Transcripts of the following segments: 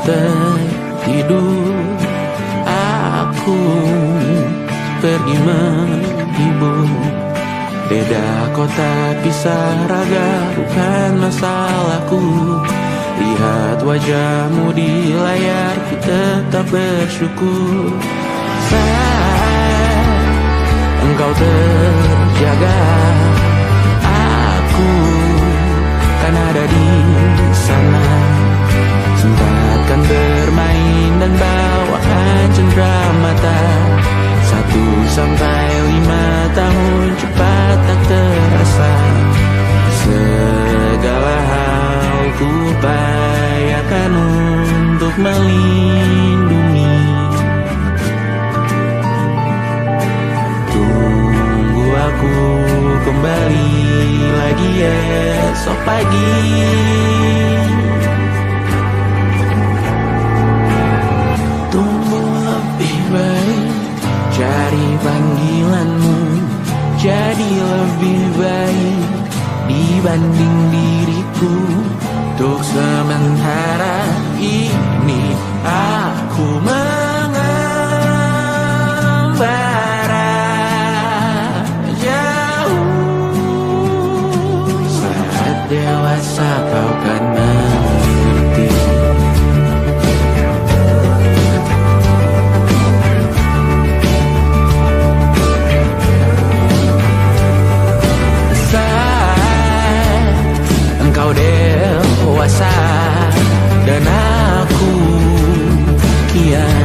tertidur, aku pergi menghibur. Beda kota pisah raga bukan masalahku. Lihat wajahmu di layar, ku tetap bersyukur. Saat engkau terjaga, aku kan ada di sana. Sempatkan bermain dan bawaan cenderamata. 1-5 tahun cepat tak terasa. Segala hal ku upayakan untuk melindungi. Tunggu aku kembali lagi esok pagi. Tunggu lebih baik, cari panggilanmu jadi lebih baik dibanding diriku. Untuk sementara ini aku mengembara jauh. Saat dewasa kau kan mengerti. Engkau dewasa dan aku kian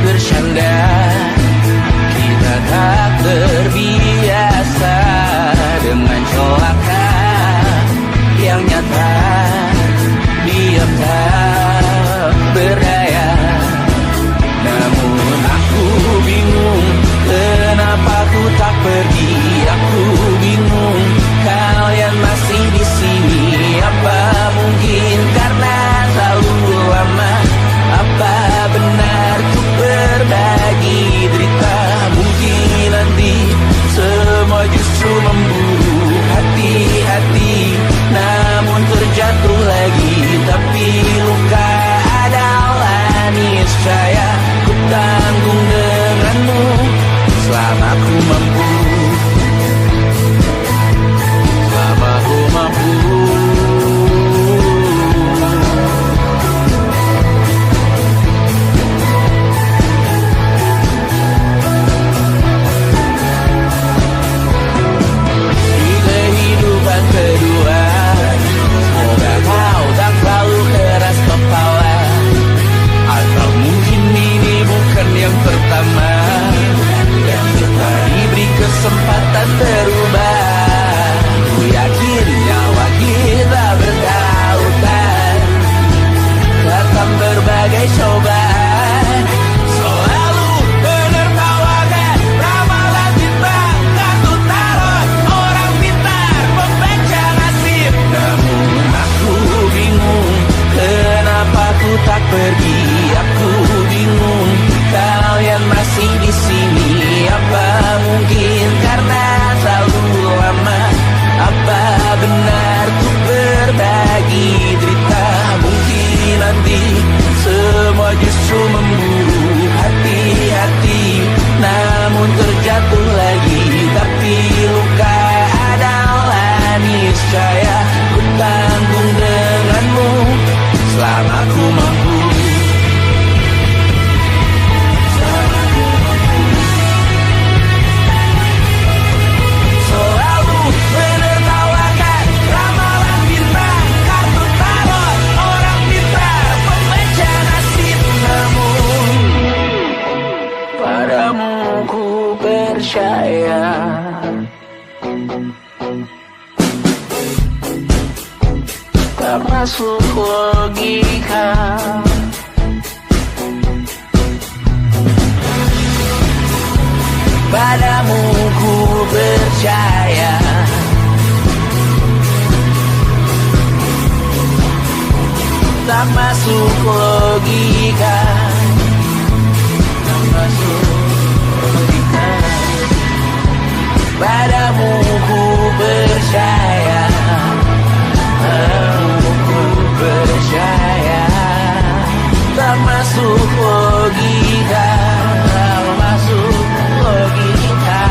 bercanda. Kita tak terbiasa dengan celaka yang nyata. Diam tak berdaya, namun aku bingung kenapa ku tak pergi. Aku bingung kalian masih di sini. Apa mungkin karena terlalu lama? Apa benar ku berbagi derita? Mungkin nanti semua justru memburu hati-hati, namun terjatuh lagi. Tapi luka adalah niscaya ku tanggung denganmu selama ku mampu. Selama ku mampu. Di kehidupan kedua, semoga kau tak terlalu keras kepala. Atau mungkin ini bukan yang pertama yang kita diberi kesempatan berubah. Ku yakin nyawa kita bertautan datang berbagai cobaan. Selalu menertawakan ramalan bintang, kartu tarot orang pintar membaca nasib. Namun aku bingung kenapa ku tak pergi. Aku bingung kalian masih di sini. Apa mungkin karena terlalu lama? Apa benar ku berbagi derita? Mungkin nanti semua justru memburu hati-hati, namun terjatuh lagi. Tapi luka adalah niscaya ku tanggung denganmu selama ku mampu. Selalu menertawakan ramalan bintang, kartu tarot orang pintar membaca nasib. Namun padamu ku percaya. Tak masuk logika. Padamu ku percaya. Tak masuk logika. Tak masuk logika. Padamu ku percaya. Padamu ku percaya. Tak masuk logika. Tak masuk logika.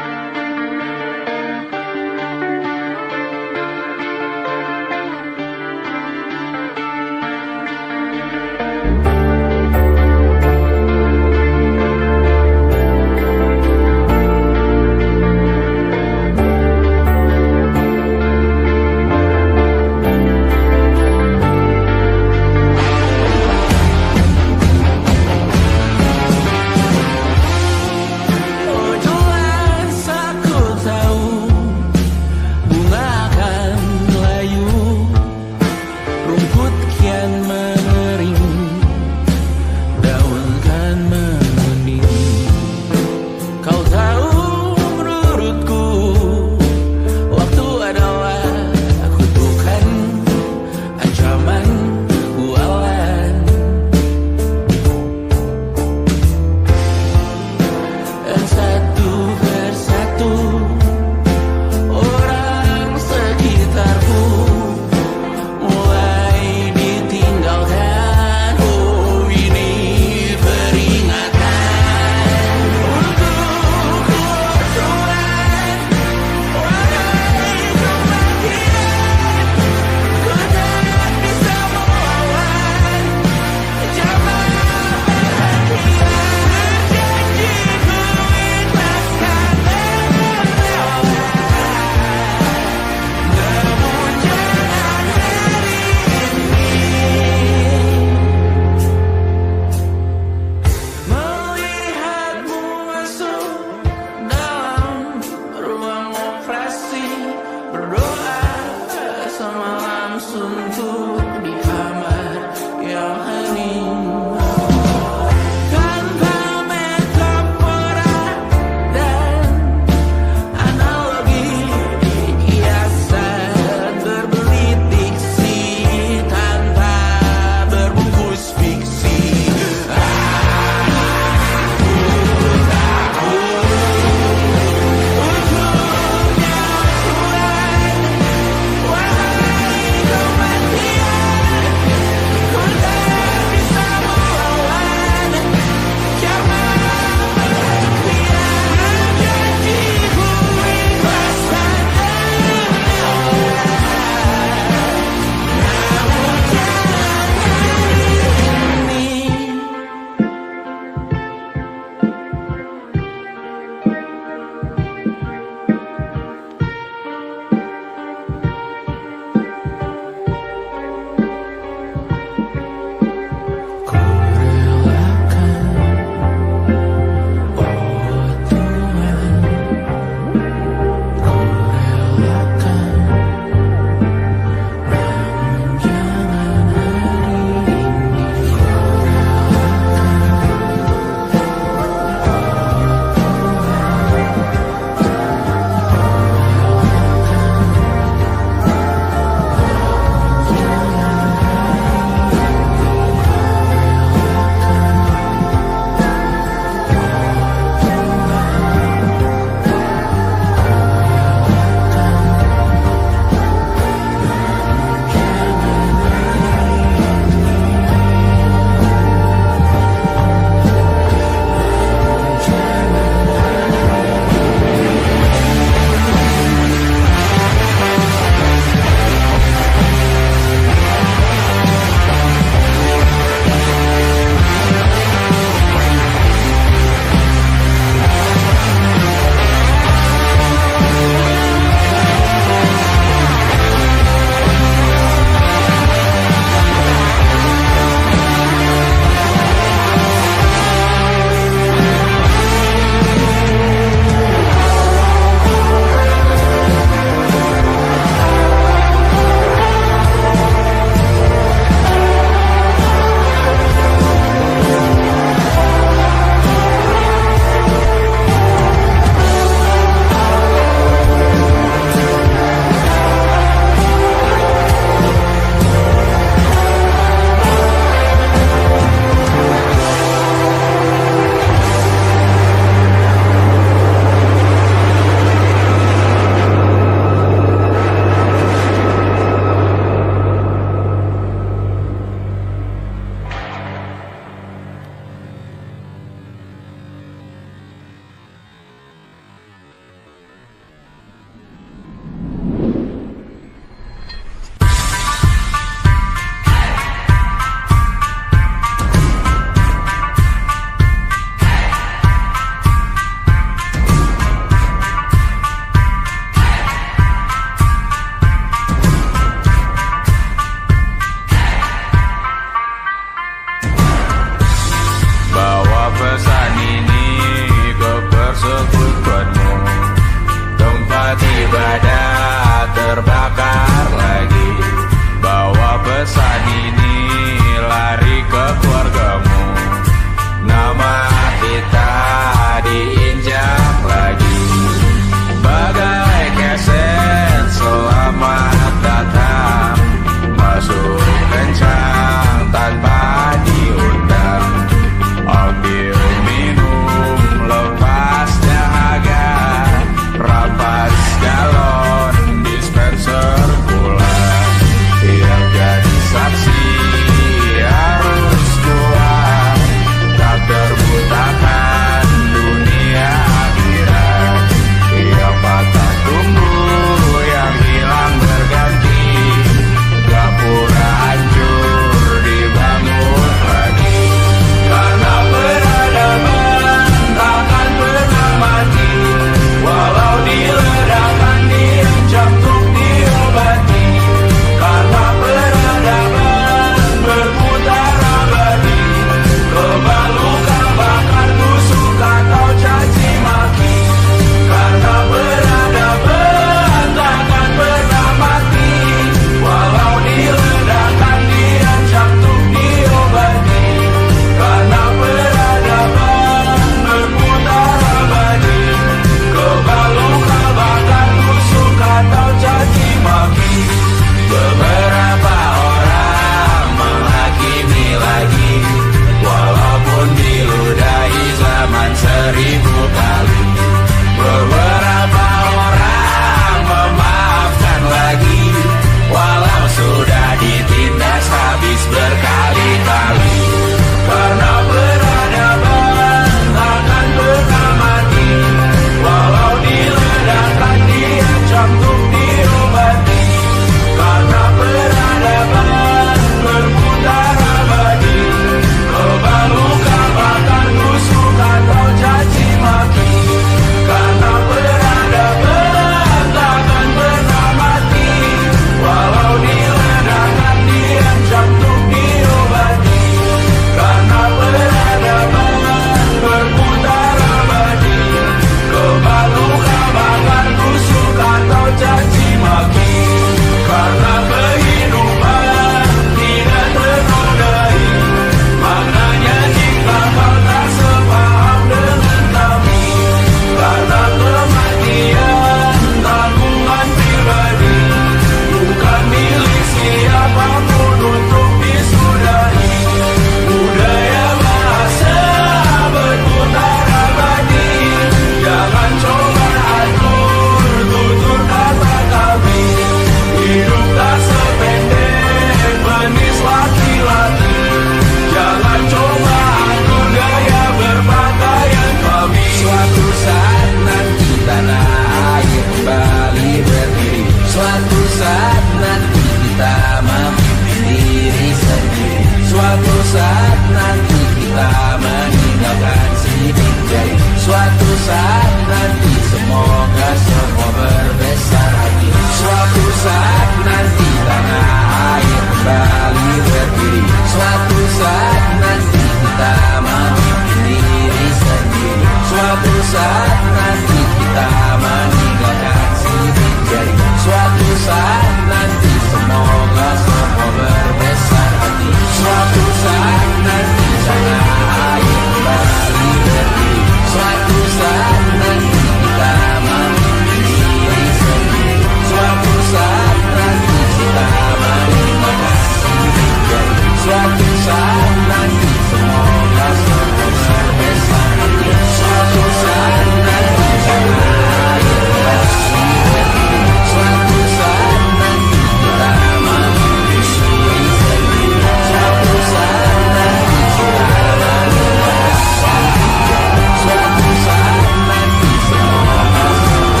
saat nanti kita meninggalkan sidik jari. Suatu saat nanti semoga semua berbesar hati. Suatu saat nanti sana air kembali berdiri. Suatu saat nanti kita memiliki diri sendiri. Suatu saat nanti kita meninggalkan sidik jari. Suatu saat nanti semoga semua berbesar hati. Suatu saat nanti sana air kembali berdiri. Suatu saat nanti kita memiliki diri sendiri. Suatu saat nanti kita meninggalkan sidik jari. Suatu saat nanti semoga semua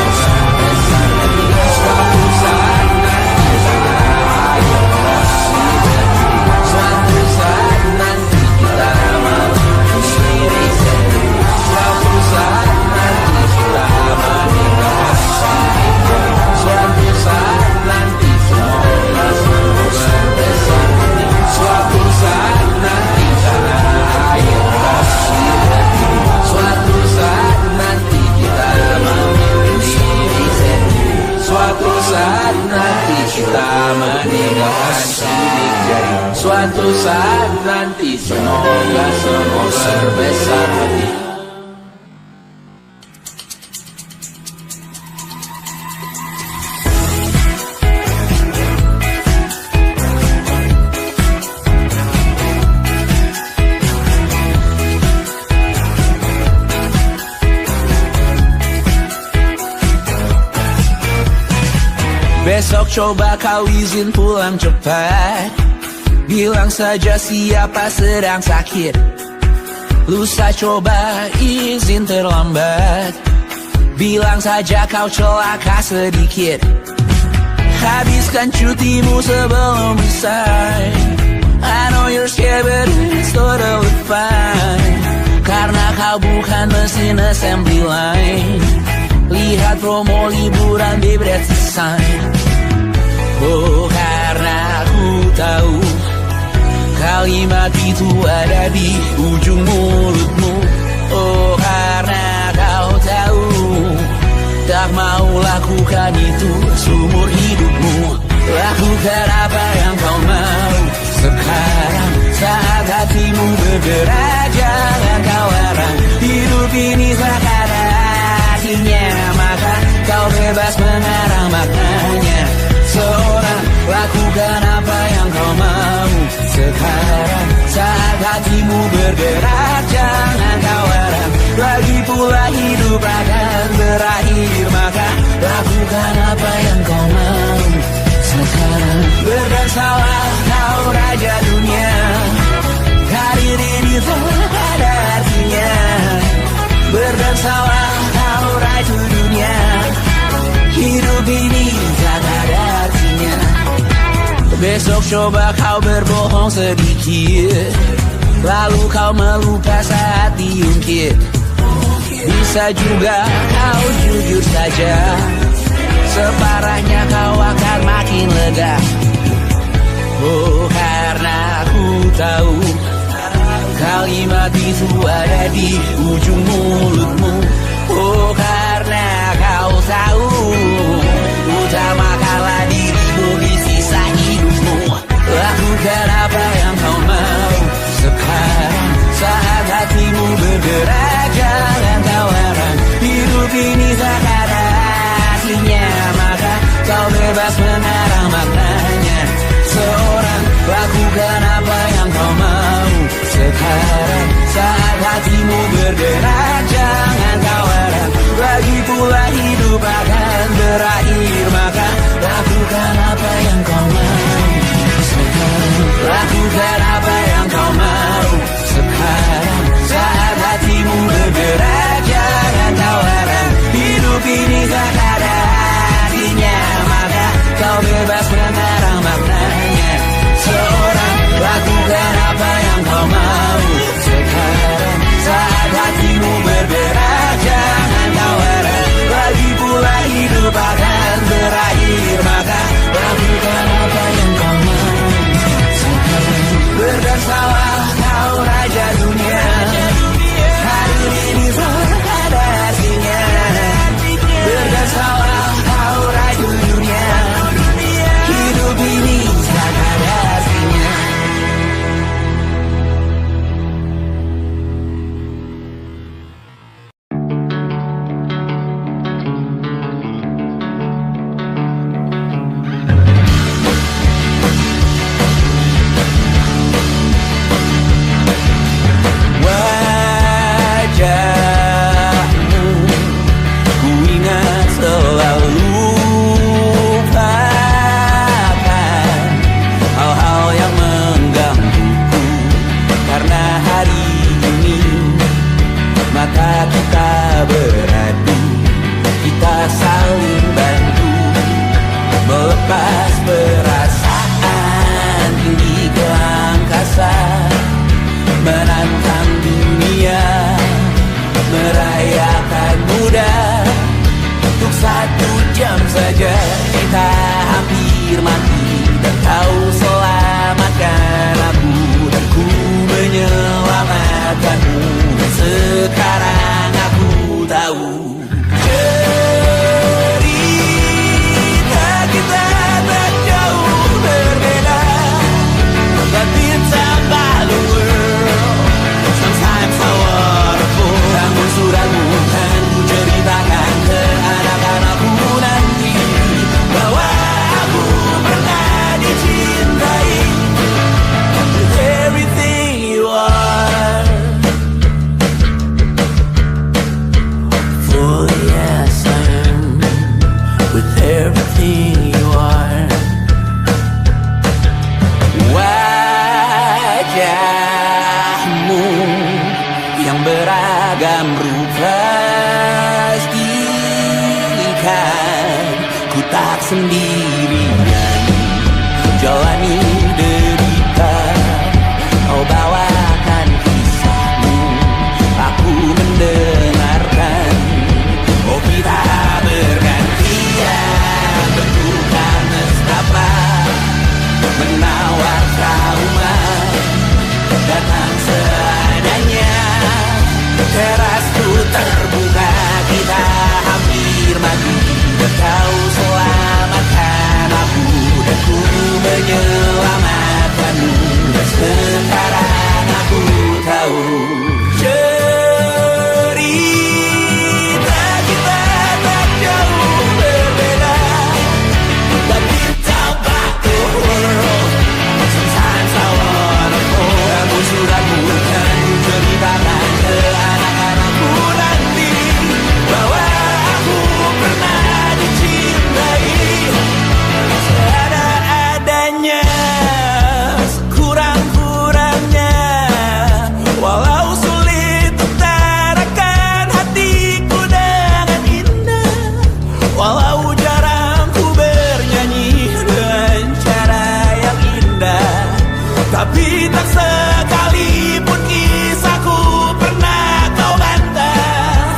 berbesar hati. Suatu saat nanti sana air kembali berdiri. Suatu saat nanti kita memiliki diri sendiri. Suatu saat nanti kita meninggalkan sidik jari. Suatu saat nanti semoga semua berbesar hati. Suatu saat nanti sana air kembali berdiri. Suatu saat nanti kita memiliki diri sendiri. Suatu saat nanti kita meninggalkan sidik jari. Suatu saat nanti semoga semua berbesar hati. Besok coba kau izin pulang cepat. Bilang saja siapa sedang sakit. Lusa coba izin terlambat. Bilang saja kau celaka sedikit. Habiskan cutimu sebelum resign. I know you're scared but it's totally fine. Karena kau bukan mesin assembly line. Lihat promo liburan di Bread Sign. Oh, karena aku tahu kalimat itu ada di ujung mulutmu. Oh, karena kau tahu tak mau lakukan itu seumur hidupmu. Lakukan apa yang kau mau sekarang saat hatimu bergerak. Jangan kau larang, hidup ini sekarang. Maka kau bebas mengarang maknanya. Seorang lakukan apa yang kau mau sekarang saat hatimu bergerak. Jangan kau larang, lagi pula hidup akan berakhir. Maka lakukan apa yang kau mau sekarang. Berdansalah kau raja dunia. Karir ini tak ada artinya. Berdansalah kau raja dunia. Hidup ini tak ada artinya. Besok coba kau berbohong sedikit. Lalu kau melupa saat diungkit. Bisa juga kau jujur saja. Separahnya kau akan makin lega. Oh, karena aku tahu kalimat itu ada di ujung mulutmu. Oh, karena kau tahu utamakanlah dirimu di sisa hidupmu. Lakukan apa yang kau mau sekarang saat hatimu bergerak. Jangan kau larang, hidup ini tak ada artinya. Maka kau bebas mengarang maknanya. Seorang lakukan apa yang kau mau sekarang saat hatimu bergerak. Jangan kau larang, lagi pula hidup akan berakhir. Maka lakukan apa yang kau mau sekarang. Lakukan apa yang kau mau sekarang saat hatimu bergerak. Jangan kau larang, hidup ini tak ada artinya. Maka kau bebas mengarang maknanya. Seorang lakukan apa yang kau mau sekarang saat hatimu bergerak. Jangan kau larang, lagi pula hidup akan berakhir. Maka lakukan apa yang kau mau sekarang. Berdansalah kau raja dunia. Hari ini tak ada mata kita beradu, kita saling bantu, melepas perasaan tinggi ke angkasa, menantang dunia, merayakan muda. Untuk 1 jam saja kita hampir mati, dan kau selamatkan aku, dan ku menyelamatkanmu. Dan sekarang aku tahu cerita kita tak jauh berbeda, but it's about the world. Sometimes so wonderful. Namun suratmu kan ku ceritakan ke anak-anakku nanti, bahwa aku pernah dicintai with everything you are. For yes I am with everything you are. Wajahmu yang beragam rupa pastikan ku tak sendirian jalani derita. Kau bawakan kisahmu, aku mendengarkan. Oh kita bergantian bertukar nestapa, menawar trauma, datang seadanya. Terasku terbuka, kita hampir mati, dan kau selamatkan aku, dan ku menyelamatkanmu. Dan sekarang aku tahu cerita kita tak jauh berbeda, but it's about the world. Sometimes I wanna fall. Namun suratmu kan ku ceritakan ke anak-anakku nanti, bahwa aku pernah dicintai seada-adanya, sekurang-kurangnya. Walau sulit utarakan hatiku dengan indah, walau jarang ku bernyanyi dengan cara yang indah, tapi tak sekalipun kisahku pernah kau bantah.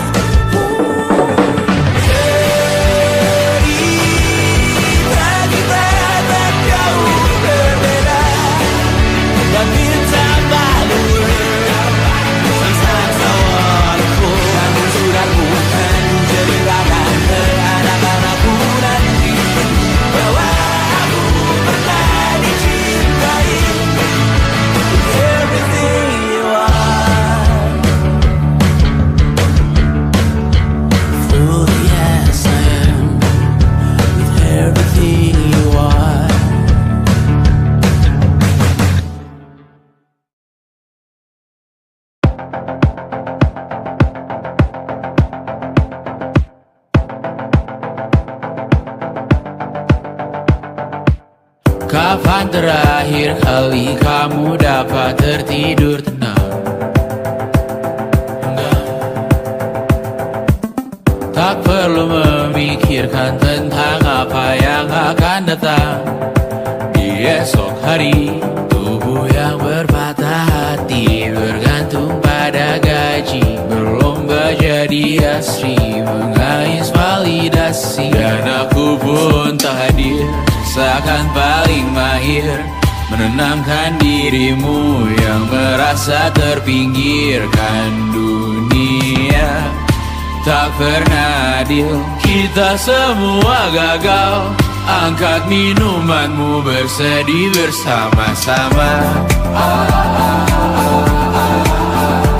Cerita kita tak jauh berbeda, but it's about the world. Sometimes I wanna fall. Namun suratmu kan ku ceritakan ke anak-anakku nanti, bahwa aku pernah dicintai with everything you are. Fully yes I am with everything you are. Kapan terakhir kali kamu dapat tertidur tenang? Enggak. Tak perlu memikirkan tentang apa yang akan datang di esok hari. Tubuh yang berpatah hati bergantung pada gaji, berlomba jadi asri, mengais validasi. Dan aku pun tak hadir, seakan paling mahir menenangkan dirimu yang merasa terpinggirkan dunia. Tak pernah adil, kita semua gagal. Angkat minumanmu, bersedih bersama-sama.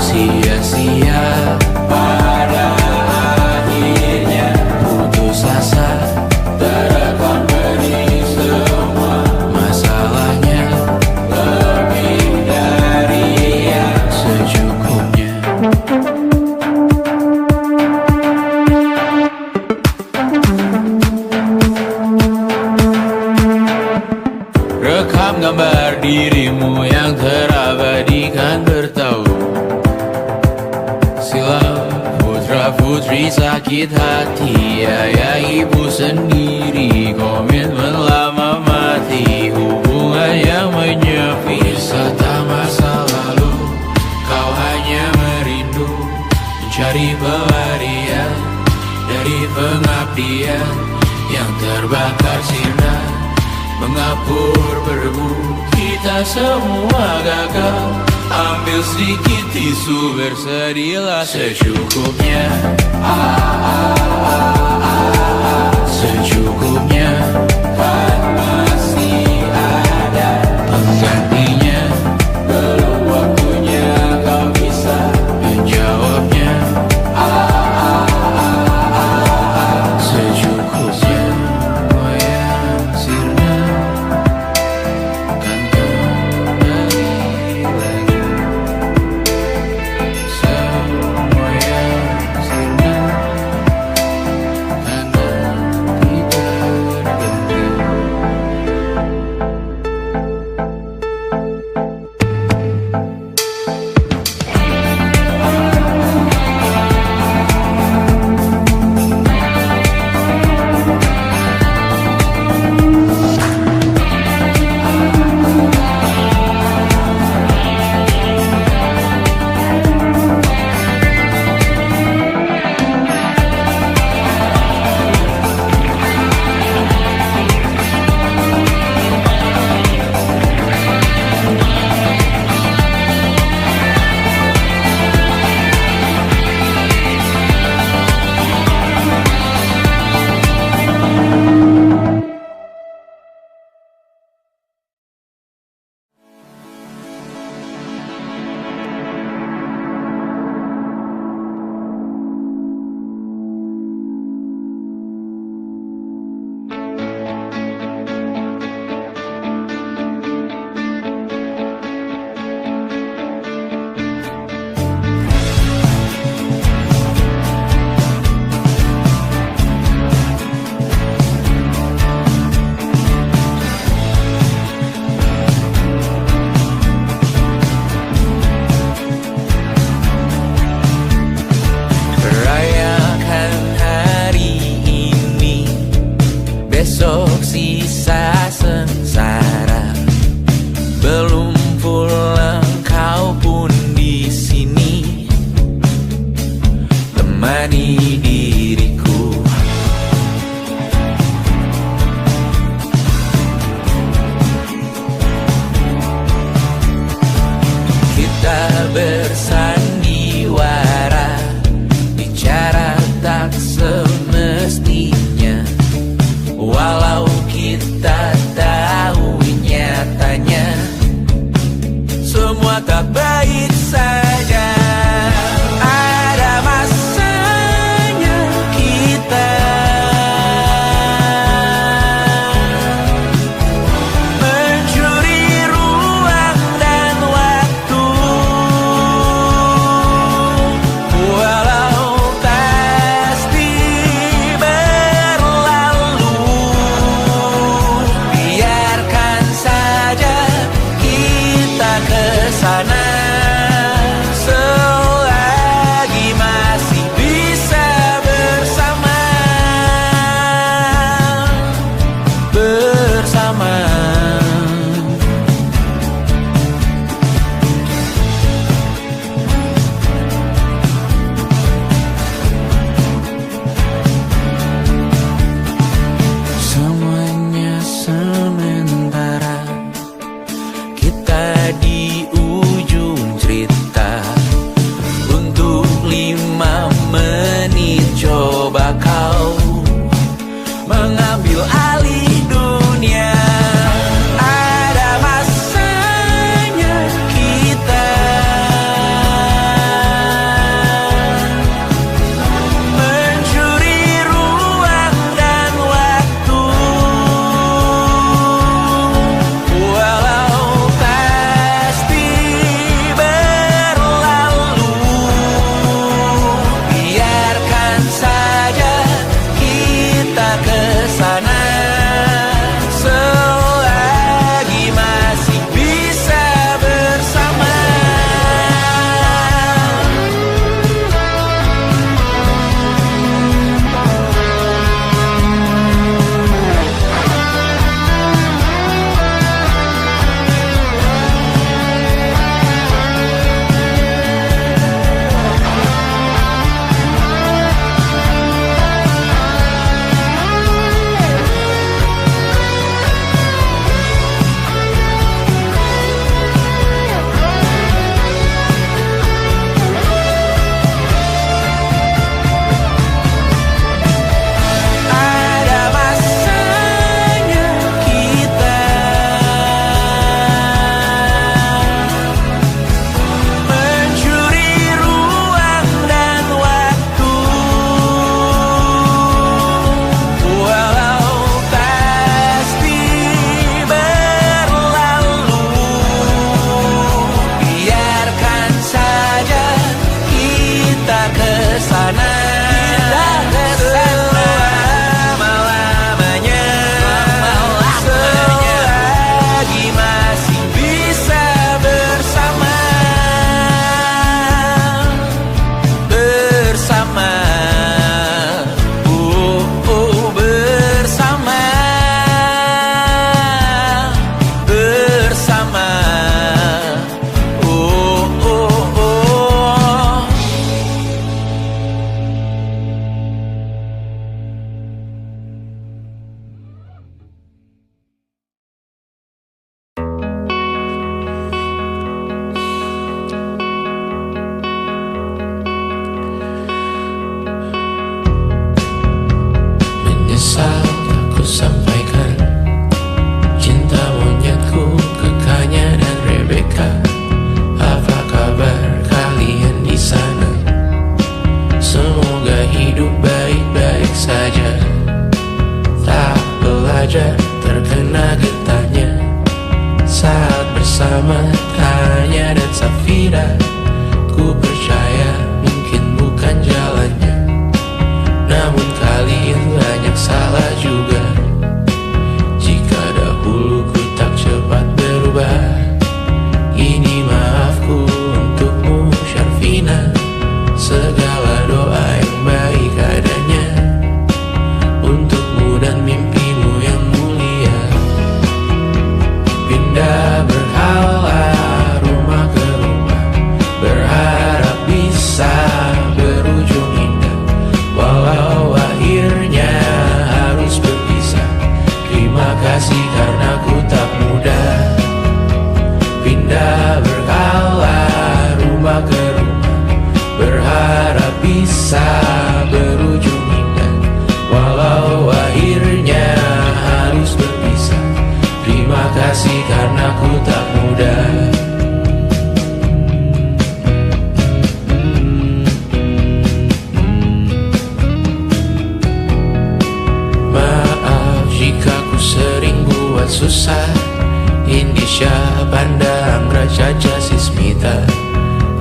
Sia-sia pada akhirnya putus asa, terekam benih semua masalahnya, lebih dari yang secukupnya. Rekam gambar dirimu yang terabadikan bertahun. Sila putri sakit hati, ayah ibu sendiri, komitmen lama mati, hubungan yang menyepi. Wisata masa lalu, kau hanya merindu, mencari pelarian dari pengabdian yang terbakar sinar, mengapur berbu. Kita semua gagal, ambil sedikit tisu, bersedihlah secukupnya. Secukupnya, kan masih ada penggantinya. Belum waktunya kau bisa menjawabnya. Secukupnya, wayang sirna kan kembali lagi. Semua yang sirna kan nanti berganti. Rayakan hari ini, besok sisa sengsara. Belum pulang kau pun di sini, temani diriku. Kita bersandiwara, bicara tak semestinya, walau kita tahu nyatanya semua tak baik saja. Ada masanya sana, pindah ke sana, lama-lamanya, selagi masih bisa bersama, bersama, bersama, bersama, menyesal aku sampaikan cinta monyetku ke Kanya dan Rebecca. Apa kabar kalian di sana? Semoga hidup baik-baik saja. Tak belajar terkena getahnya saat bersama Tanya dan Safira. Ku percaya mungkin bukan jalannya, namun kalian banyak salah juga. Jika dahulu ku tak cepat berubah, ini maafku untukmu Syarfina. Segala doa yang baik adanya untukmu dan mimpimu yang mulia. Pindah berhala rumah ke rumah, berharap bisa berujung indah. Walau akhirnya harus berpisah, terima kasih karena ku tak mudah. Pindah berkala rumah ke rumah, berharap bisa berujung indah. Walau akhirnya harus berpisah, terima kasih karena ku tak mudah. Maaf jika ku sering buat susah. Indisha, Banda, Anggra, Caca, Sismita,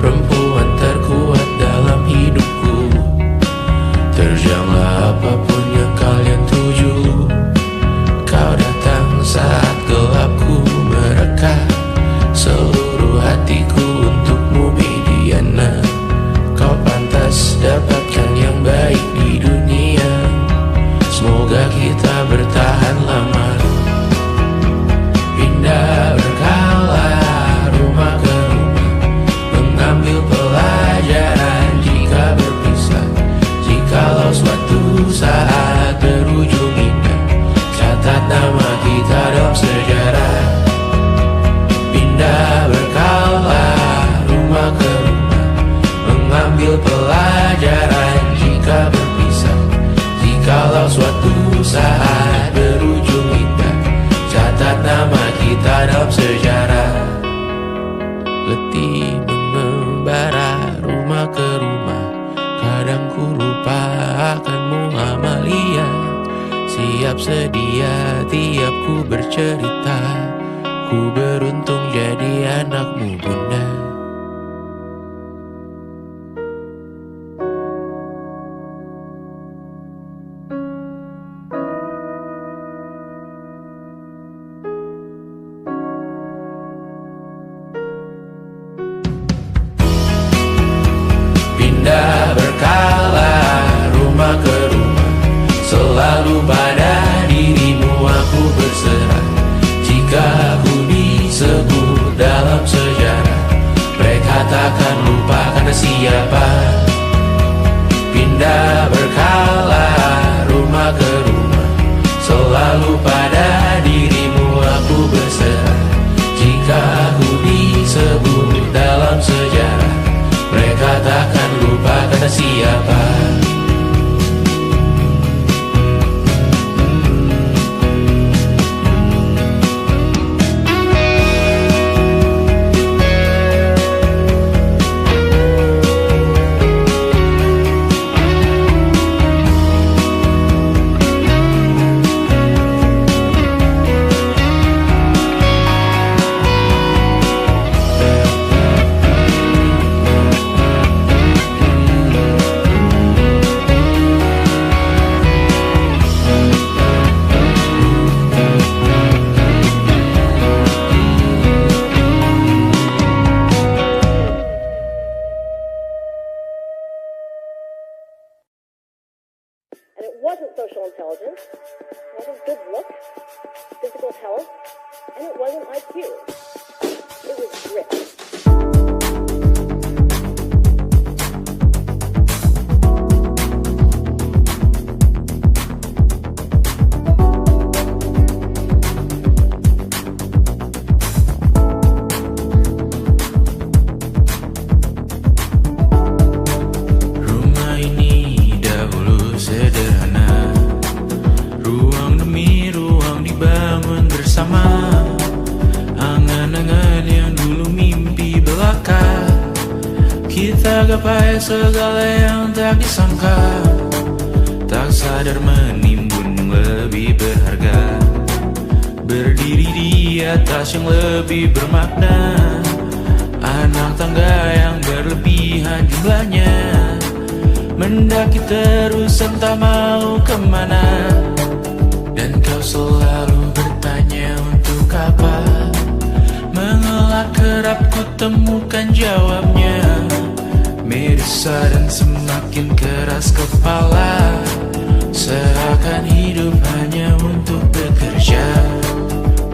perempuan terkuat dalam hidupku. Terjanglah apapun yang kalian tuju. Kau datang saat gelapku mereka. Seluruh hatiku untukmu Mediana. Kau pantas dapatkan yang baik di dunia. Semoga kita bertahan lama. Pindah berkala rumah ke rumah, mengambil pelajaran jika berpisah. Jikalau suatu saat berujung indah, catat nama kita dalam sejarah. Pindah berkala rumah ke rumah, mengambil pelajaran jika berpisah. Jikalau suatu saat berujung indah, catat nama kita dalam sejarah. Letih mengembara rumah ke rumah, kadang ku lupa akanmu Amalia. Siap sedia tiap ku bercerita, ku beruntung jadi anakmu bunda. Pindah berkala rumah ke rumah, selalu pada dirimu aku berserah. Jika aku disebut dalam sejarah, mereka takkan lupa karena siapa. Pindah berkala rumah ke rumah, selalu pada dirimu aku berserah. Jika aku disebut dalam sejarah, mereka takkan lupa kata siapa. And it wasn't social intelligence, it wasn't good looks, physical health, and it wasn't IQ. It was grit. Angan-angan yang dulu mimpi belaka, kita gapai segala yang tak disangka. Tak sadar menimbun yang lebih berharga, berdiri di atas yang lebih bermakna. Anak tangga yang berlebihan jumlahnya, mendaki terus entah mau kemana. Dan kau selalu bertanya untuk apa, mengelak kerap ku temukan jawabnya. Merisa dan semakin keras kepala, seakan hidup hanya untuk bekerja,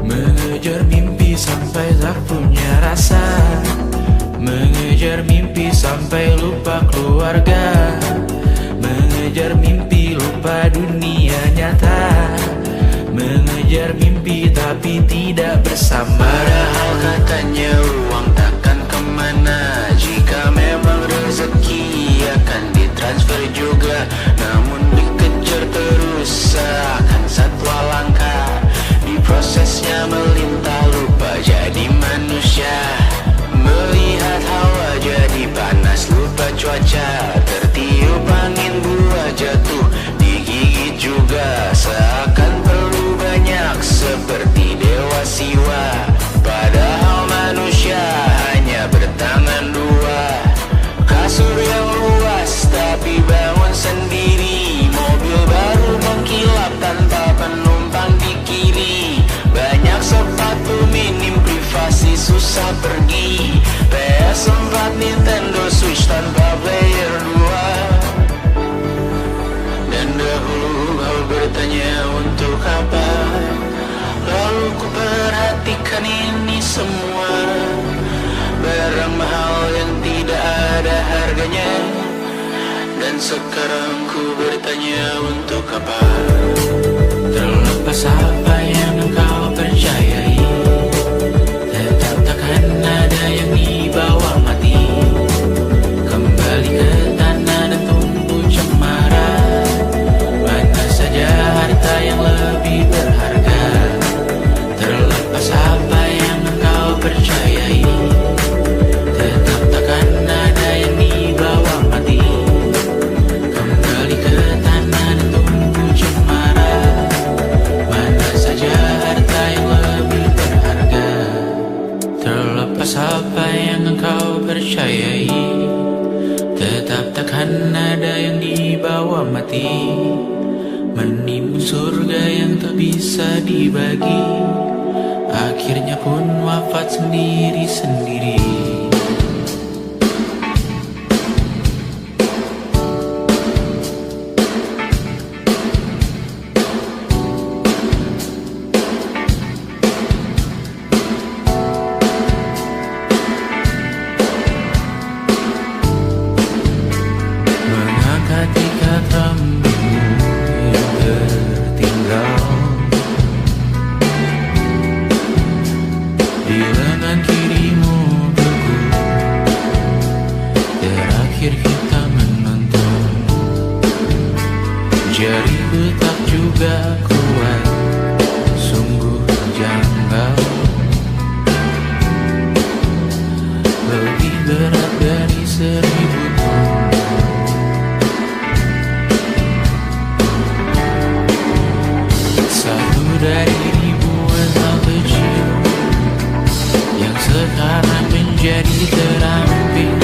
mengejar mimpi sampai tak punya rasa, mengejar mimpi sampai lupa keluarga, mengejar mimpi lupa dunia nyata, mengejar mimpi tapi tidak bersama. Padahal katanya uang takkan kemana, jika memang rezeki akan ditransfer juga. Namun dikejar terus seakan satwa langka, di prosesnya melintah lupa jadi manusia. Melihat hawa jadi panas lupa cuaca, tertiup angin buah jatuh digigit juga. Seakan perlu banyak seperti dewa siwa, padahal manusia hanya bertangan dua. Kasur yang luas tapi bangun sendiri, mobil baru mengkilap tanpa penumpang di kiri. Banyak sepatu minim privasi susah pergi, PS4 Nintendo Switch tanpa player 2. Dan dahulu kau bertanya untuk apa, lalu ku perhatikan ini semua, barang mahal yang tidak ada harganya. Dan sekarang ku bertanya untuk apa, terlepas apa yang engkau percayai, tetap takkan ada yang dibawa mati. Kembali ke tanah dan tumbuh cemara, mana saja harta yang lebih berharga. Terlepas apa yang engkau percayai, tetap takkan ada yang dibawa mati. Kembali ke tanah dan tumbuh cemara, mana saja harta yang lebih berharga. Terlepas apa yang engkau percayai, tetap takkan ada yang dibawa mati. Menimbun surga yang tak bisa dibagi, akhirnya pun wafat sendiri-sendiri. Mengangkat ikat rambutmu yang tertinggal di lengan kirimu beku, terakhir kita menonton. Jariku tak juga kuat, sungguh janggal, lebih berat dari 1000 ton. Satu dari ribuan hal kecil yang sekarang menjadi terampil,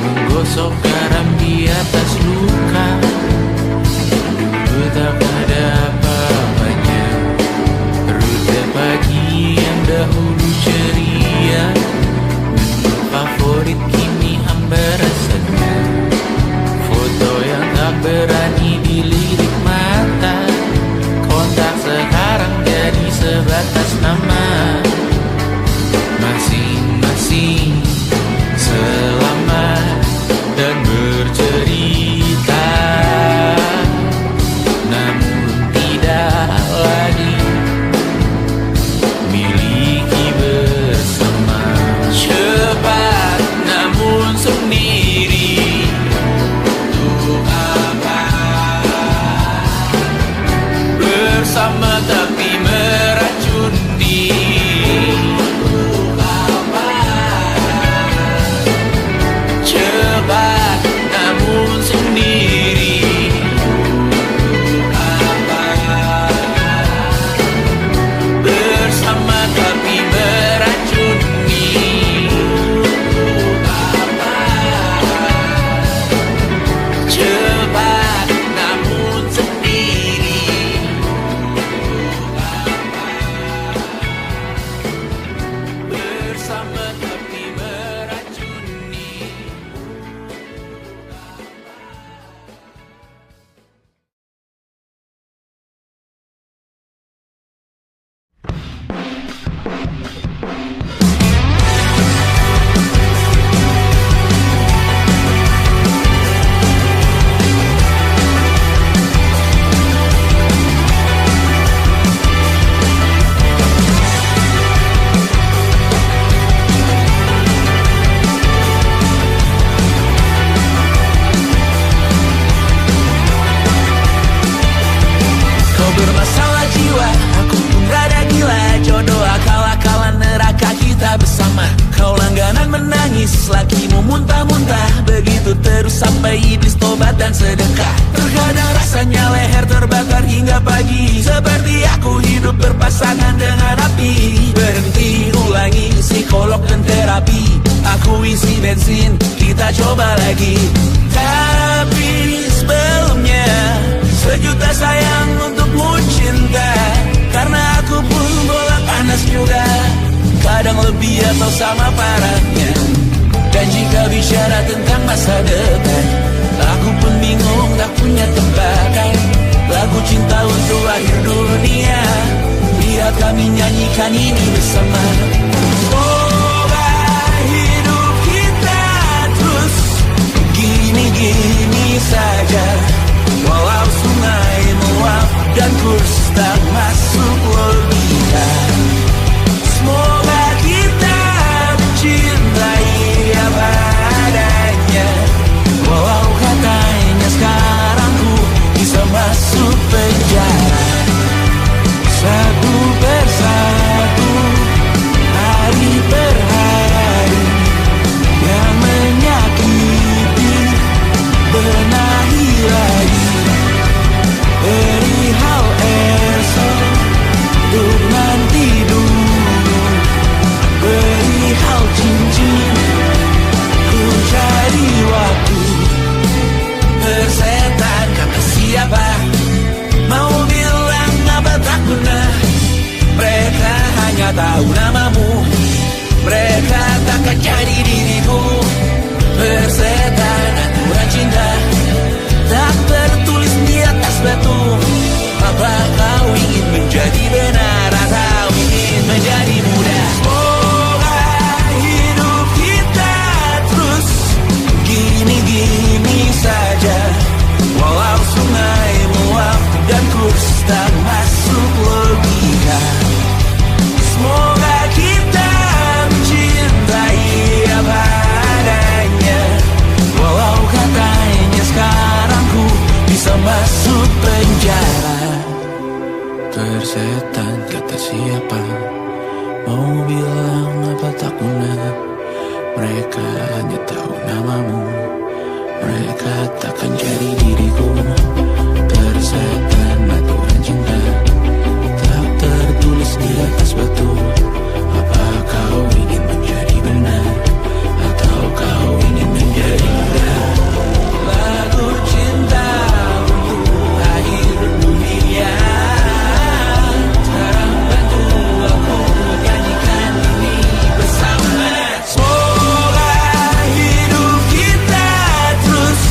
menggosok garam di atas luka. Dulu tak ada apa menangis, lakimu muntah-muntah. Begitu terus sampai iblis tobat dan sedekah. Terkadang rasanya leher terbakar hingga pagi, seperti aku hidup berpasangan dengan api. Berhenti, ulangi psikolog dan terapi. Aku isi bensin, kita coba lagi. Tapi sebelumnya, sejuta sayang untukmu cinta. Karena aku pun bola panas juga, kadang lebih atau sama parahnya. Dan jika bicara tentang masa depan, aku pun bingung tak punya tebakan. Lagu cinta untuk akhir dunia, biar kami nyanyikan ini bersama. Semoga hidup kita terus gini-gini saja, walau sungai meluap dan kurs tak masuk logika. Semoga kita mencintai apa adanya, walau katanya sekarang ku bisa masuk penjara. Satu persatu, hari per hari, yang menyakiti benahi lagi. Perihal esok, untuk nanti dulu. Perihal cincin, ku cari waktu. Persetan kata siapa, mau bilang apa tak guna. Mereka hanya tahu namamu, mereka takkan jadi diriku. Persetan aturan cinta, tak tertulis di atas batu. Apa kau ingin menjadi benar atau ingin menjadi muda? Semoga hidup kita terus gini-gini saja, walau sungai meluap dan kurs tak masuk logika. Semoga kita mencintai apa adanya, walau katanya sekarang ku bisa masuk penjara. Persetan kata siapa, mau bilang apa tak guna. Mereka hanya tahu namamu, mereka takkan jadi diriku. Persetan aturan cinta, tak tertulis di atas batu. Apa kau ingin menjadi benar, atau kau ingin menjadi muda? Lagu cinta untuk akhir dunia, sekarang bantu aku nyanyikan ini bersama. Semoga hidup kita terus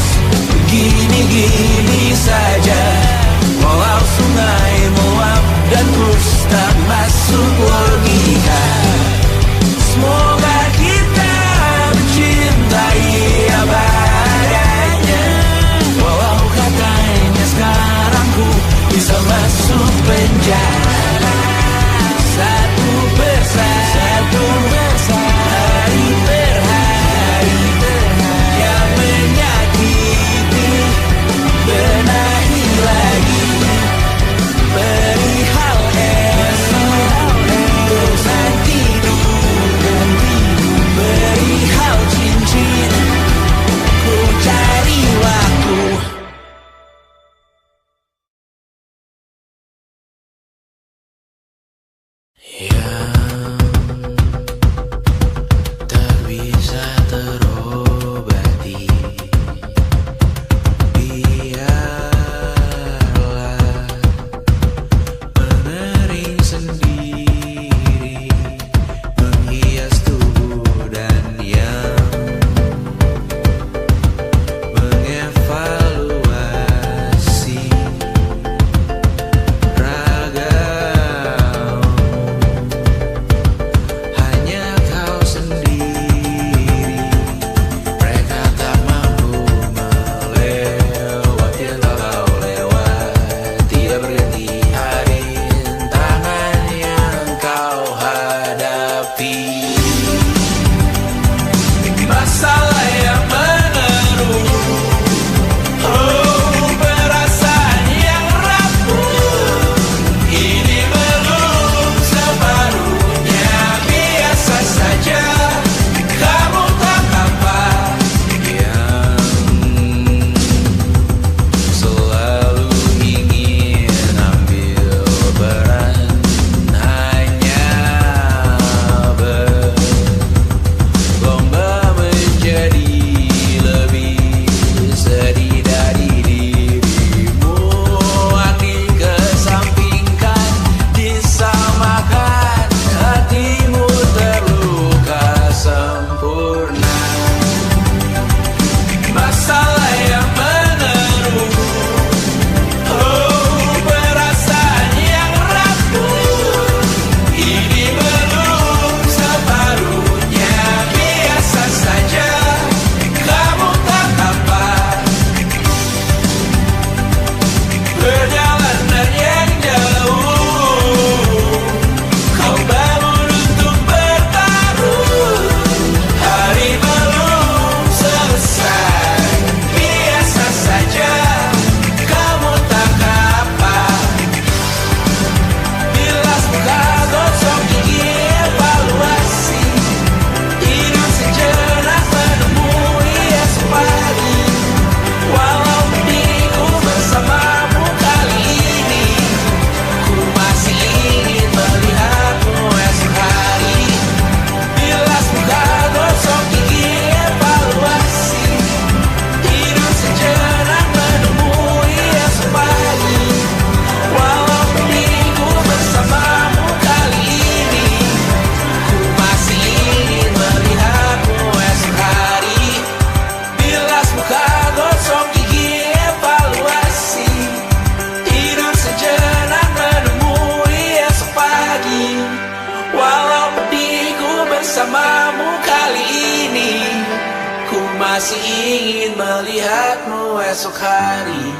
melihatmu esok hari.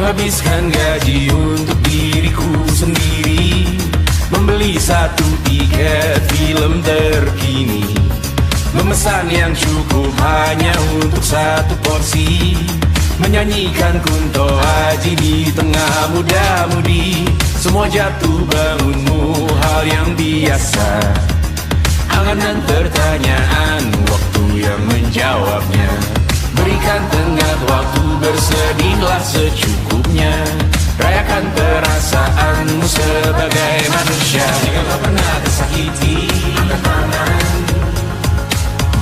Menghabiskan gaji untuk diriku sendiri, membeli satu tiket film terkini, memesan yang cukup hanya untuk satu porsi, menyanyikan kunto haji di tengah muda-mudi. Semua jatuh bangunmu hal yang biasa, angan dan pertanyaan, waktu yang menjawabnya. Berikan tengah waktu, bersedihlah secukupnya. rayakan perasaanmu sebagai manusia. Jika kau pernah tersakiti, angkat tangan.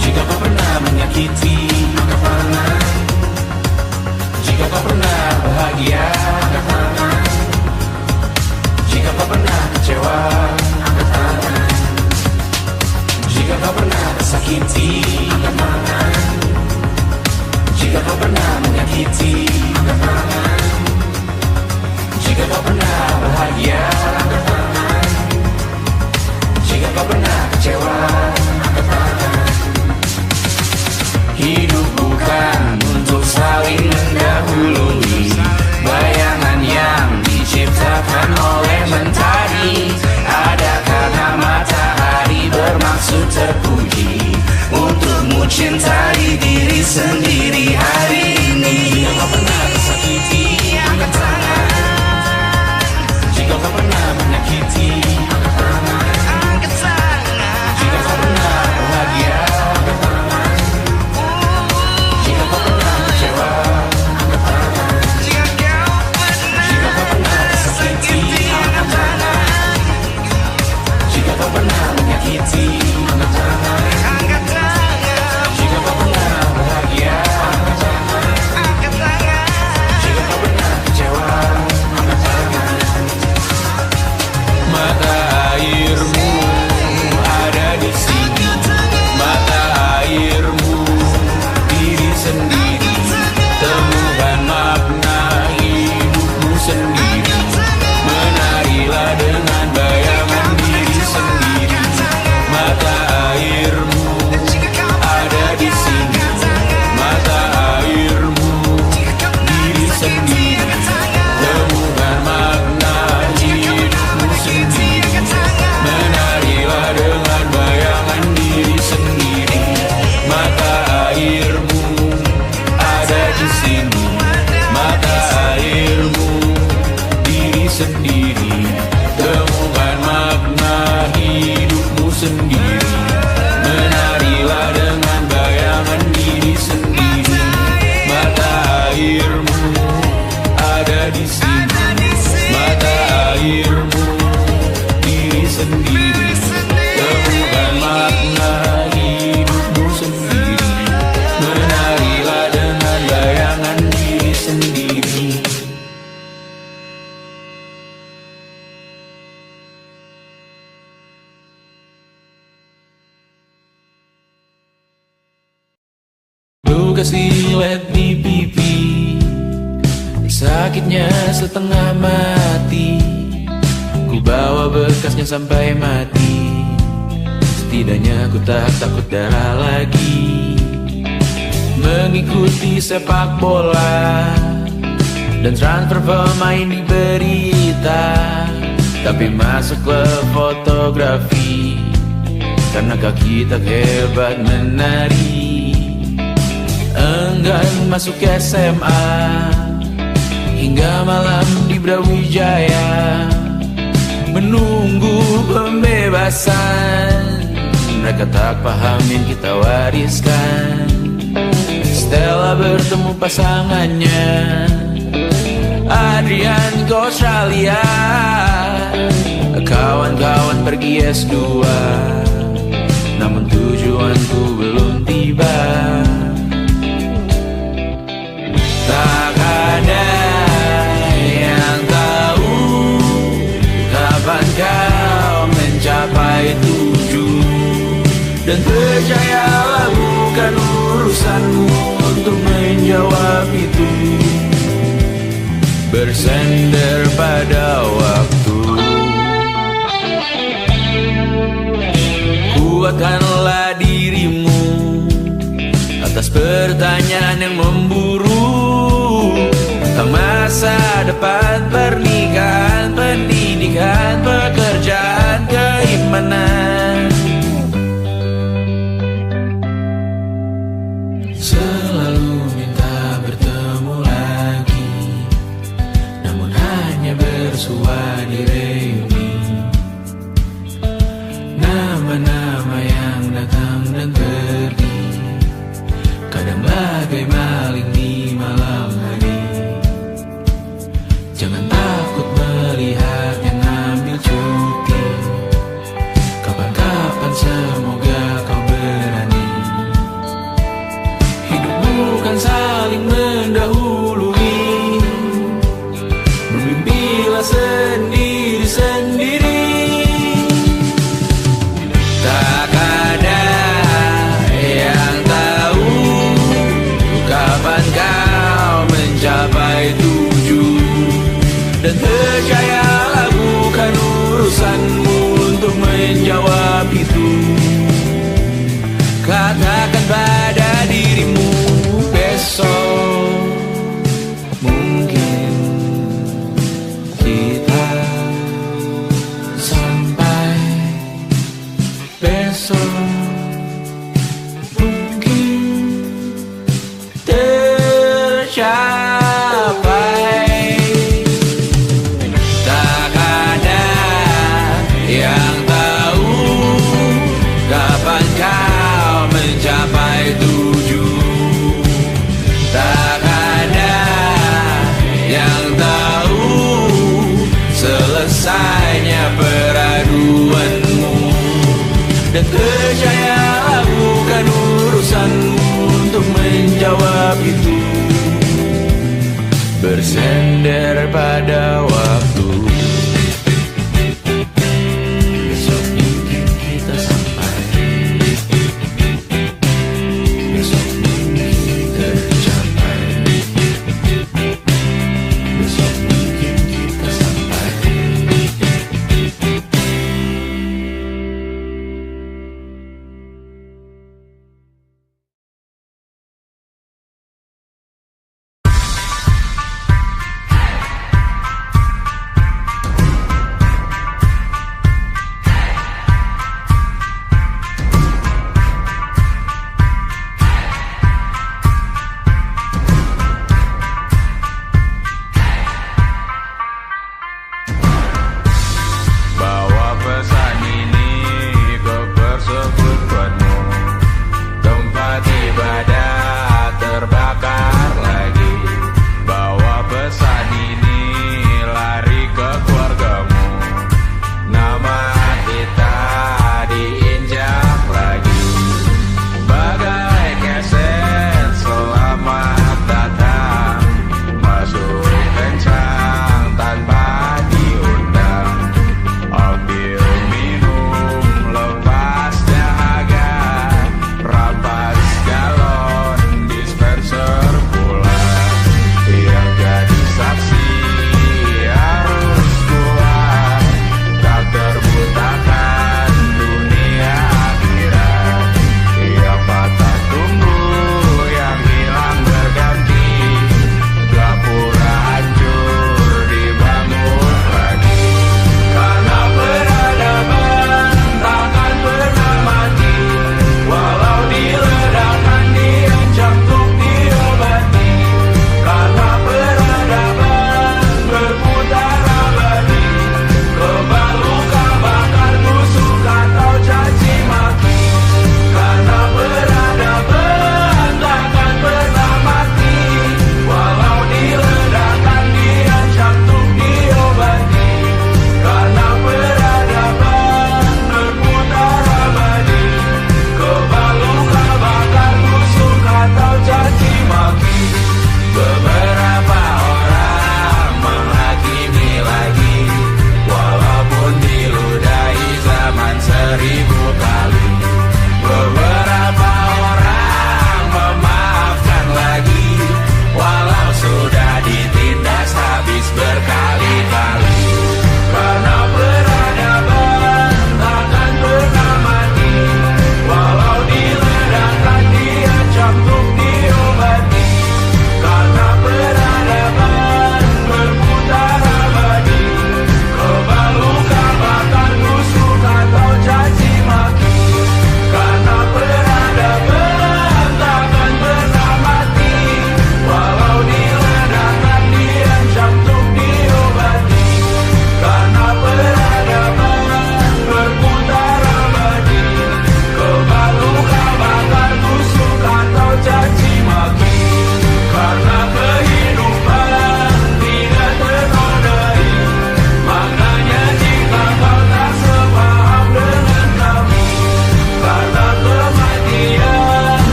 Jika kau pernah menyakiti, angkat tangan. Jika kau pernah bahagia, angkat tangan. Jika kau pernah kecewa, angkat tangan. Jika kau pernah tersakiti, angkat tangan. Jika kau pernah menyakiti, angkat tangan. Jika kau pernah bahagia, angkat tangan. Jika kau pernah kecewa, angkat tangan. Hidup bukan untuk saling mendahului bayangan yang diciptakan oleh mentari. Ada karena matahari bermaksud terpuji untukmu cintai diri sendiri hari ini. Jika kau pernah tersakiti, angkat tangan. Jika kau pernah menyakiti, angkat tangan. Jika kau pernah bahagia, angkat tangan. Jika kau pernah kecewa, angkat tangan. Jika kau pernah tersakiti, angkat tangan. Jika kau pernah menyakiti, angkat tangan. Jika kau pernah bahagia, angkat tangan. Jika kau pernah kecewa, angkat tangan. Mata airmu ada di sini. Mata airmu diri sendiri. Temukan makna hidupmu sendiri. Menarilah dengan bayangan diri sendiri. Mata airmu ada di sini. Mata airmu diri sendiri. Temukan makna hidupmu sendiri. Menarilah dengan bayangan diri sendiri. Mata airmu ada di sini. Mata airmu diri sendiri. Temukan makna hidupmu sendiri. Menarilah dengan bayangan diri sendiri. Mata airmu ada di sini. Mata airmu diri sendiri. Temukan makna hidupmu sendiri. Menarilah dengan bayangan diri sendiri. Luka silet di pipi, sakitnya setengah mati. Ku bawa bekasnya sampai mati. Setidaknya ku tak takut darah lagi. Mengikuti sepak bola dan transfer pemain di berita. Tapi masuk ke fotografi karena kaki tak hebat menari. Enggan masuk SMA hingga malam di Brawijaya menunggu pembebasan. Mereka tak paham yang kita wariskan. Stella bertemu pasangannya Adrian ke Australia. Kawan-kawan pergi S2, namun tujuanku belum tiba. Tak ada yang tahu kapan kau mencapai tujuan. Dan percayalah bukan urusanmu untuk menjawab itu. Bersender pada waktu. Kuatkanlah dirimu atas pertanyaan yang memburu tentang masa depan, pernikahan, pendidikan, pekerjaan, keimanan. Selalu minta bertemu lagi, namun hanya bersua di reuni. Nama-nama yang datang dan pergi, kadang bagai maling di malam hari. Jangan untuk menjawab itu. Katakan pada dirimu besok mungkin kita sampai, besok mungkin tercapai. Tak ada yang tahu kapan kau mencapai tujuh. Tak ada yang tahu selesainya peraduanmu. Dan percayalah bukan urusanmu untuk menjawab itu. Bersender pada waktu. Besok mungkin kita sampai, besok mungkin tercapai, besok mungkin kita sampai.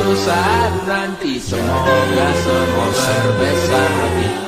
suatu saat nanti. Semoga semua berbesar hati.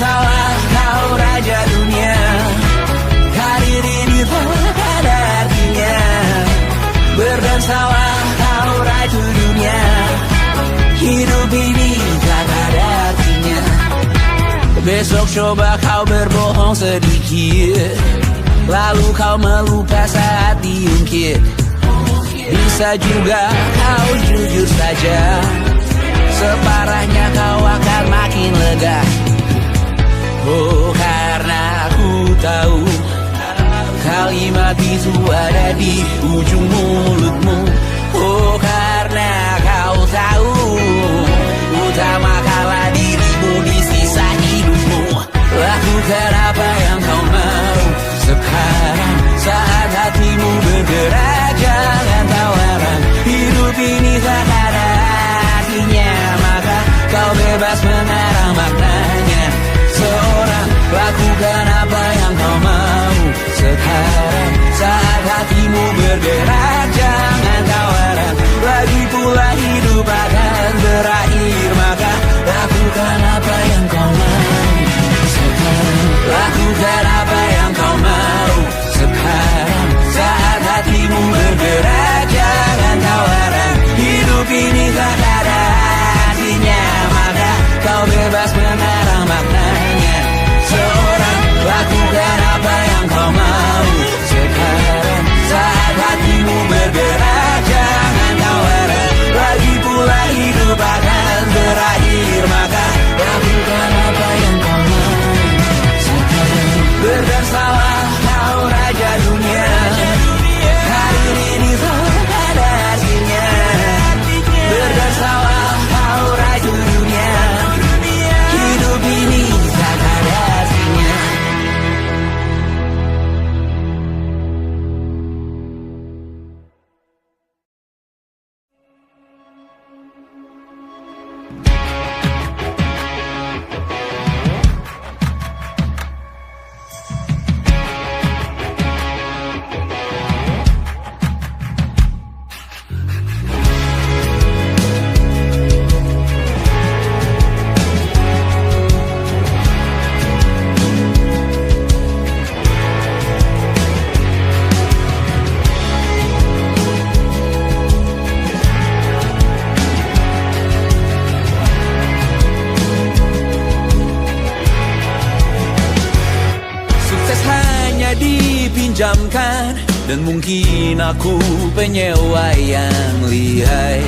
bersalah kau raja dunia. Karir ini tak ada artinya. Berdansalah kau ratu dunia. Hidup ini tak ada artinya. Besok coba kau berbohong sedikit, lalu kau melupa saat diungkit. Bisa juga kau jujur saja, separahnya kau akan makin lega. Oh, karena aku tahu kalimat itu ada di ujung mulutmu. Oh, karena kau tahu utamakanlah dirimu di sisa hidupmu. Lakukan apa yang kau mau sekarang, saat hatimu bergerak. Jangan tawaran, hidup ini tak ada artinya, maka kau bebas mengarang maknanya. Seorang, lakukan apa yang kau mau sekarang, saat hatimu bergerak. Jangan tawaran, lagi pula hidup akan berakhir, maka lakukan apa yang kau mau sekarang. Lakukan apa yang kau mau sekarang, saat hatimu bergerak. Jangan tawaran, hidup ini tak ada artinya, maka kau bebas mengarang maknanya. Seorang, lakukan apa yang kau mau sekarang, saat hatimu bergerak. Jangan tawaran, lagi pula hidup akan berakhir, maka lakukan apa yang kau mau sekarang. Berdansalah kau raja dunia. Karir ini tak ada artinya. Berdansalah kau raja dunia. Hidup ini tak ada artinya. Dipinjamkan, dan mungkin aku penyewa yang lihai.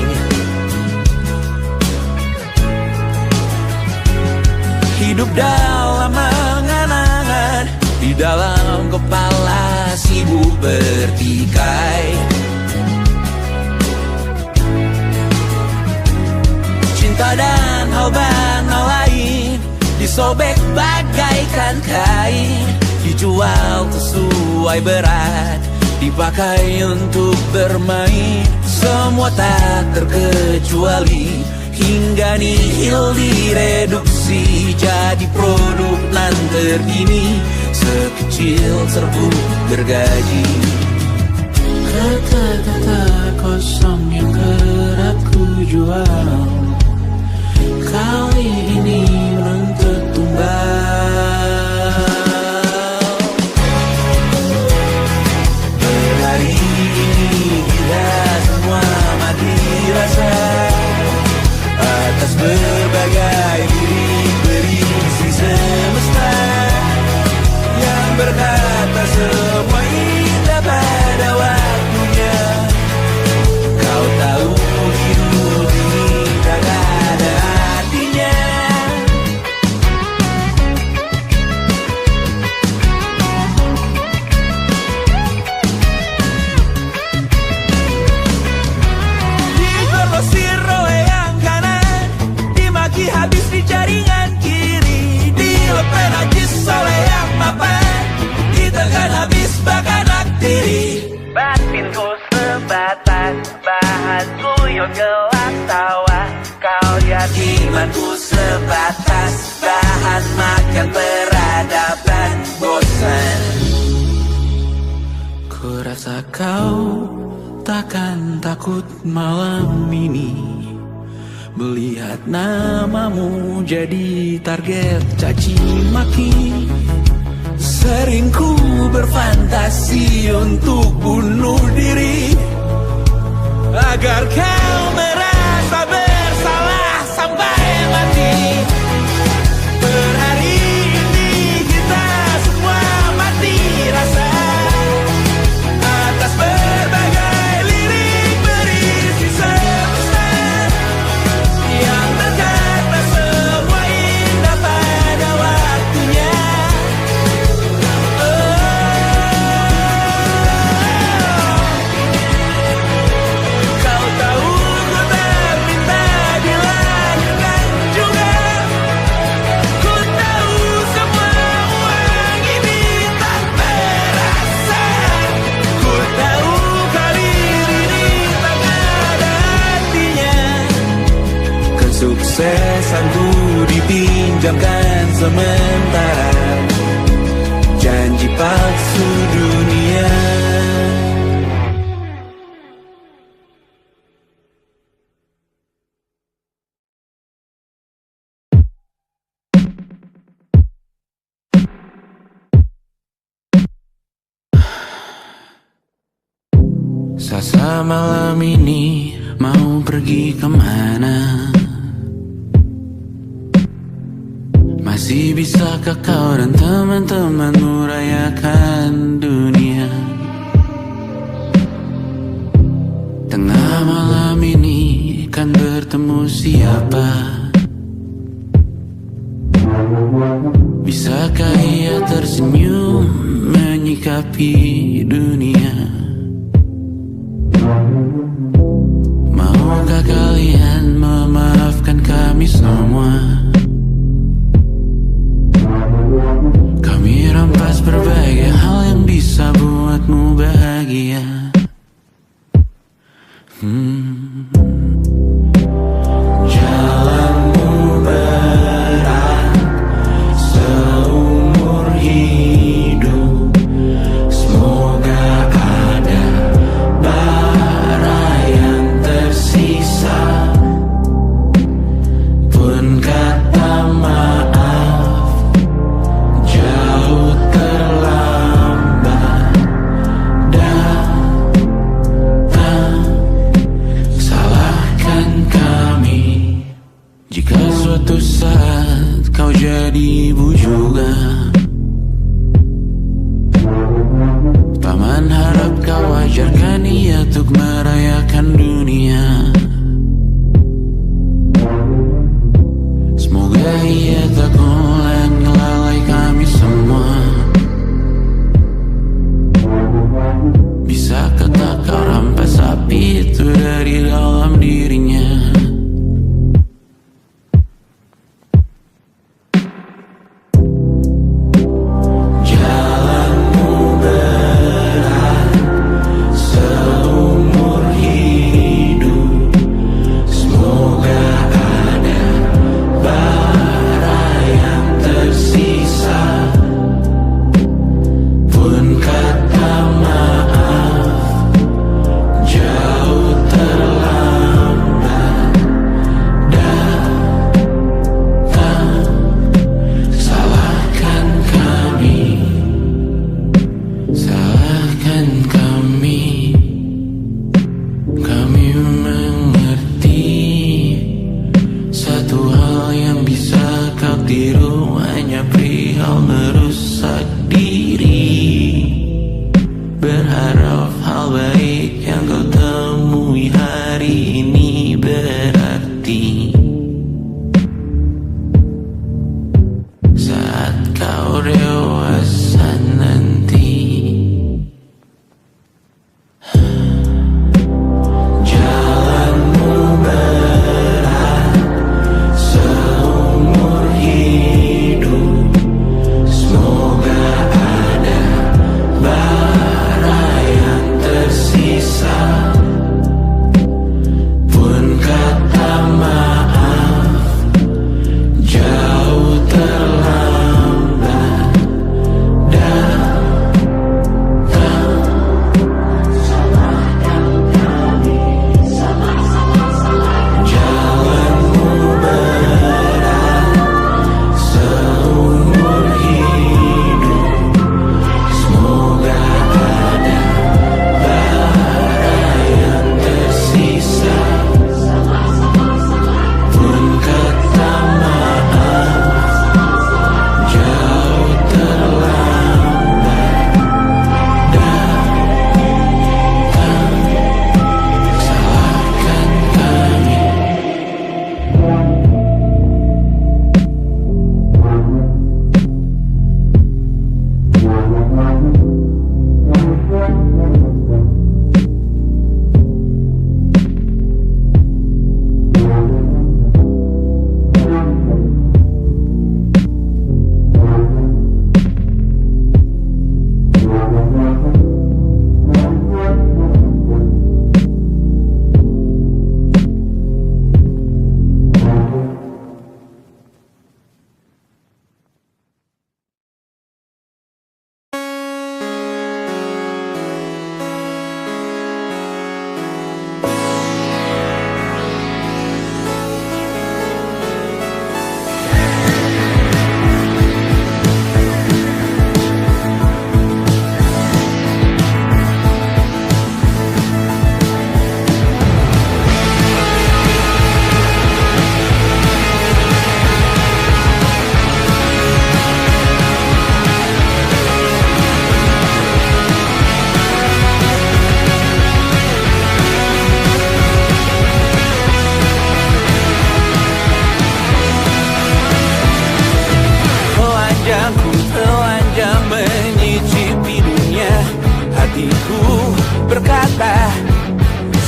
Hidup dalam angan-angan, di dalam kepala sibuk bertikai. Cinta dan hal banal lain disobek bagaikan kain, dijual sesuai berat, dipakai untuk bermain. Semua tak terkecuali, hingga nihil direduksi jadi produk nan terkini, sekecil serbuk gergaji. Kata-kata kosong yang kerap ku jual, kali ini menuntut tumbal. Hari ini kita semua mati rasa atas berbagai lirik berisi semesta yang berkata semua indah pada waktunya. Kau tahu hidup ini tak ada artinya. Habis di jaringan kiri, dilepeh najis oleh yang mapan, ditekan habis bahkan diri. Batinku sebatas bahan kuyuk gelap tawa, kau jadi imanku sebatas bahan makan peradaban bosan. Ku rasa kau takkan takut malam ini Melihat namamu jadi target caci maki, sering ku berfantasi untuk bunuh diri agar kau merasa bersalah sampai mati. Per hari ini kita semua mati rasa atas berbagai lirik berisi semesta yang berkata semua indah pada waktunya. Kau tahu ku tak minta dilahirkan juga. Ku tahu semua uang ini tak berasa. Ku tahu kali ini tak ada artinya. Kesuksesanku dipinjamkan sementara, janji palsu dunia. Sasa malam ini mau pergi kemana? Masih bisakah kau dan teman-temanmu rayakan dunia? Tengah malam ini kan bertemu siapa? Bisakah ia tersenyum menyikapi dunia? Maukah kalian memaafkan kami semua? Kami rampas berbagai hal yang bisa buatmu bahagia. Jalanmu berat seumur hidup, semoga ada bara yang tersisa. Pun kata maaf jauh terlambat datang. Salahkan kami jika suatu saat kau jadi ibu juga. Paman harap kau ajarkan ia untuk merayakan dunia. Semoga ia tak ulang lalai kami semua. Bisakah tak kau rampas api itu dari dalam dirinya? Jalanmu berat seumur hidup, semoga ada bara yang tersisa. Pun kata maaf jauh terlambat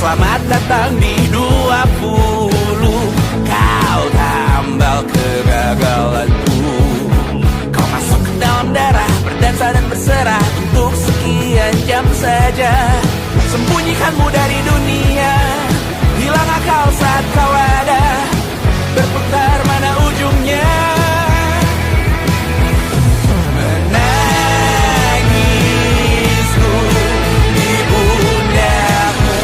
Selamat datang di 20. Kau tambal kegagalanku. Kau masuk ke dalam darah, berdansa dan berserah untuk sekian jam saja. Sembunyikanmu dari dunia, hilang akal saat kau ada, berputar mana ujungnya. Menangisku di pundakmu,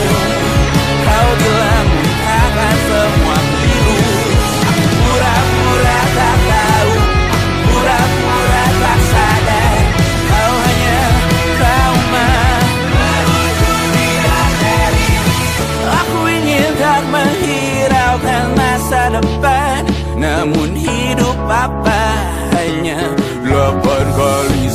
kau bilang akan semua keliru. Aku pura-pura tak tahu, pura-pura tak sadar. Kau hanya trauma menuju bidadari. Aku ingin tak menghiraukan masa depan, namun hidup apa hanya 8 kali